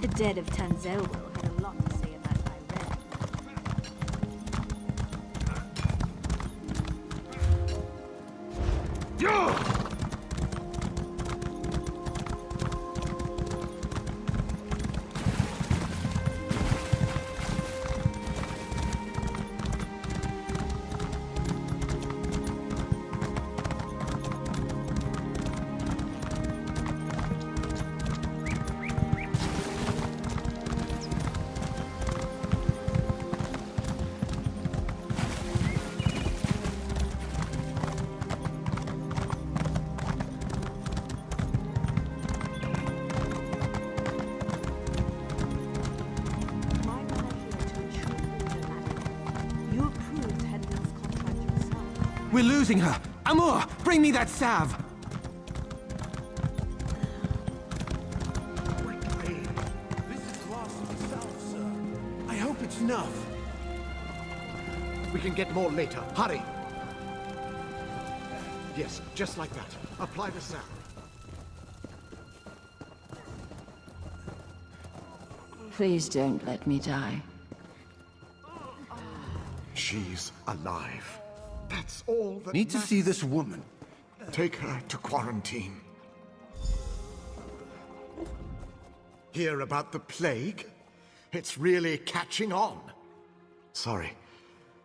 The dead of Tanzelwil had a lot to say about my red. We're losing her! Amor, bring me that salve! Quickly! This is lost in the south, sir. I hope it's enough. We can get more later. Hurry! Yes, just like that. Apply the salve. Please don't let me die. She's alive. That's all that Need to see this woman. Take her to quarantine. Hear about the plague? It's really catching on. Sorry.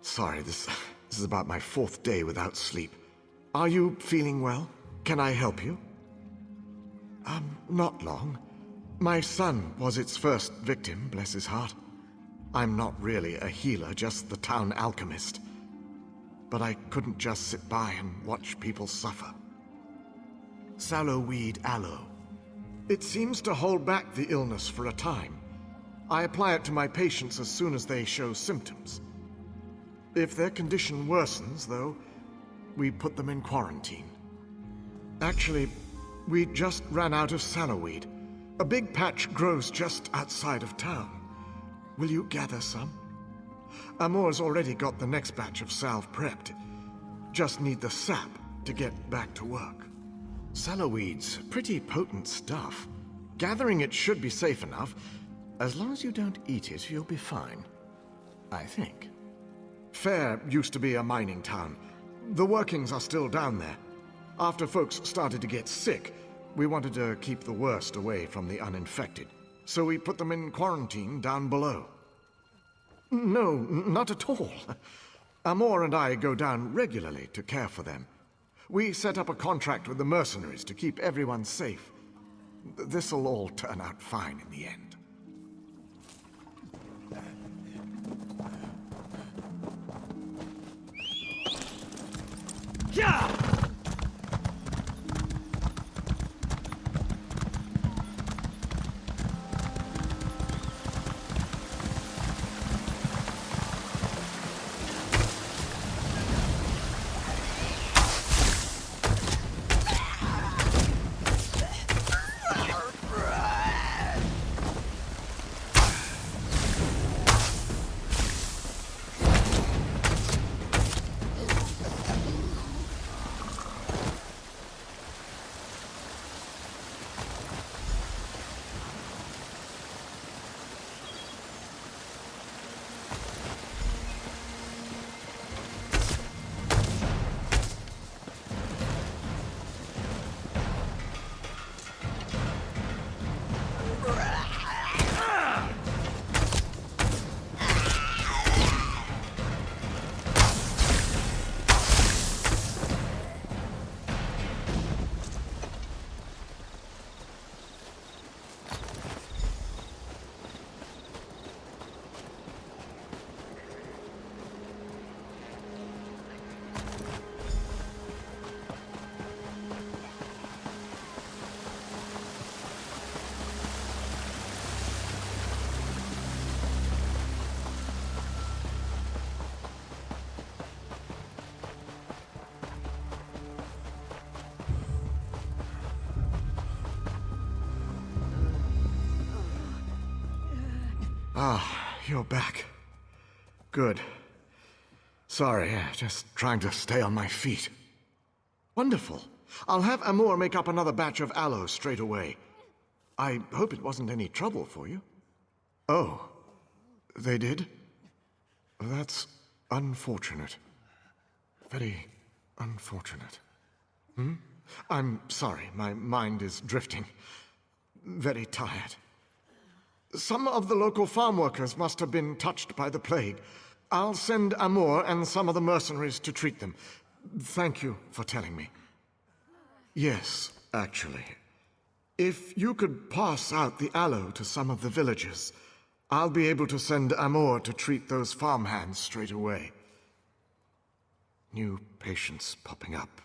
This is about my 4th day without sleep. Are you feeling well? Can I help you? Not long. My son was its first victim, bless his heart. I'm not really a healer, just the town alchemist. But I couldn't just sit by and watch people suffer. Sallowweed aloe. It seems to hold back the illness for a time. I apply it to my patients as soon as they show symptoms. If their condition worsens, though, we put them in quarantine. Actually, we just ran out of sallowweed. A big patch grows just outside of town. Will you gather some? Amor's already got the next batch of salve prepped. Just need the sap to get back to work. Sallowweed's pretty potent stuff. Gathering it should be safe enough. As long as you don't eat it, you'll be fine. I think. Phaer used to be a mining town. The workings are still down there. After folks started to get sick, we wanted to keep the worst away from the uninfected. So we put them in quarantine down below. No, not at all. Amor and I go down regularly to care for them. We set up a contract with the mercenaries to keep everyone safe. This'll all turn out fine in the end. Yeah! Ah, you're back. Good. Sorry, just trying to stay on my feet. Wonderful. I'll have Amor make up another batch of aloe straight away. I hope it wasn't any trouble for you. Oh, they did? That's unfortunate. Very unfortunate. I'm sorry, my mind is drifting. Very tired. Some of the local farm workers must have been touched by the plague. I'll send Amor and some of the mercenaries to treat them. Thank you for telling me. Yes, actually. If you could pass out the aloe to some of the villagers, I'll be able to send Amor to treat those farmhands straight away. New patients popping up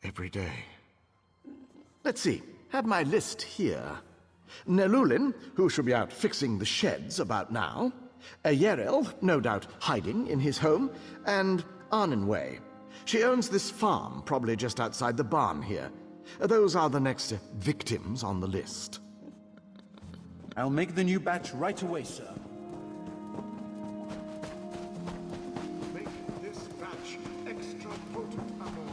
every day. Let's see. Have my list here. Nelulin, who should be out fixing the sheds about now. Yerel, no doubt hiding in his home. And Arnenway. She owns this farm, probably just outside the barn here. Those are the next victims on the list. I'll make the new batch right away, sir. Make this batch extra potent, Amor.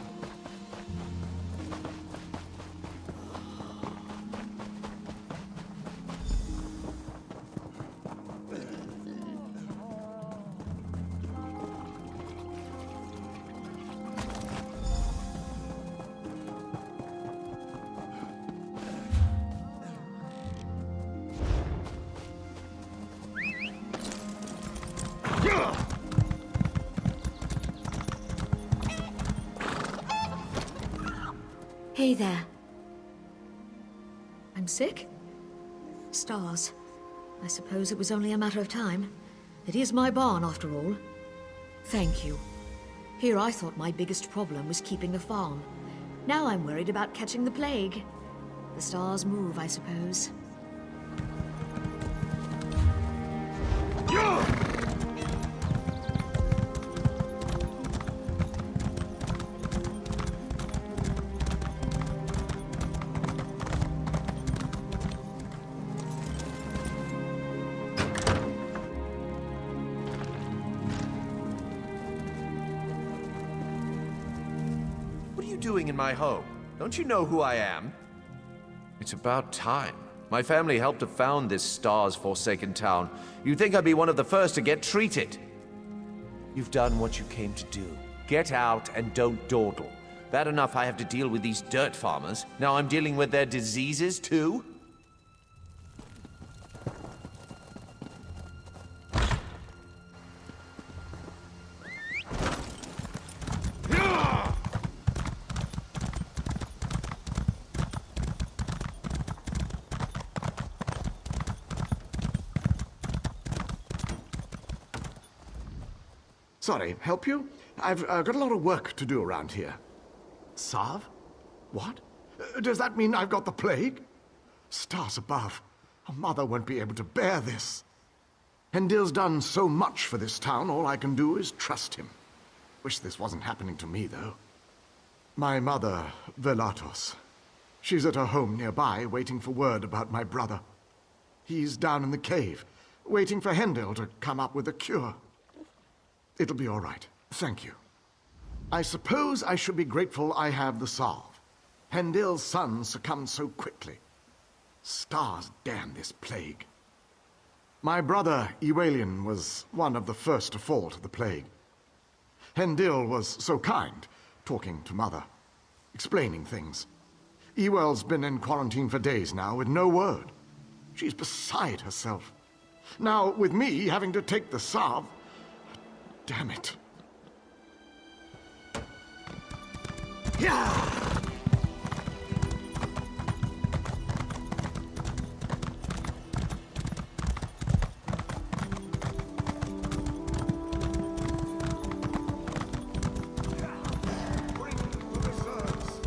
Hey there. I'm sick? Stars. I suppose it was only a matter of time. It is my barn, after all. Thank you. Here I thought my biggest problem was keeping the farm. Now I'm worried about catching the plague. The stars move, I suppose. What are you doing in my home? Don't you know who I am? It's about time. My family helped to found this stars-forsaken town. You'd think I'd be one of the first to get treated. You've done what you came to do. Get out and don't dawdle. Bad enough I have to deal with these dirt farmers. Now I'm dealing with their diseases, too? Sorry, help you? I've got a lot of work to do around here. Sarv? What? Does that mean I've got the plague? Stars above. A mother won't be able to bear this. Hendil's done so much for this town, all I can do is trust him. Wish this wasn't happening to me, though. My mother, Velatos. She's at her home nearby, waiting for word about my brother. He's down in the cave, waiting for Hendil to come up with a cure. It'll be all right. Thank you. I suppose I should be grateful I have the salve. Hendil's son succumbed so quickly. Stars damn this plague. My brother, Ewalian, was one of the first to fall to the plague. Hendil was so kind, talking to Mother, explaining things. Ewell's been in quarantine for days now with no word. She's beside herself. Now, with me having to take the salve, damn it. Yeah! Bring the reserves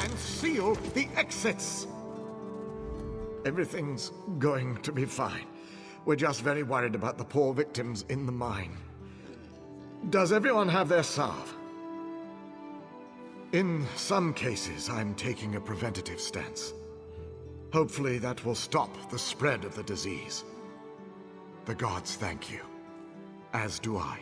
and seal the exits. Everything's going to be fine. We're just very worried about the poor victims in the mine. Does everyone have their salve? In some cases, I'm taking a preventative stance. Hopefully that will stop the spread of the disease. The gods thank you, as do I.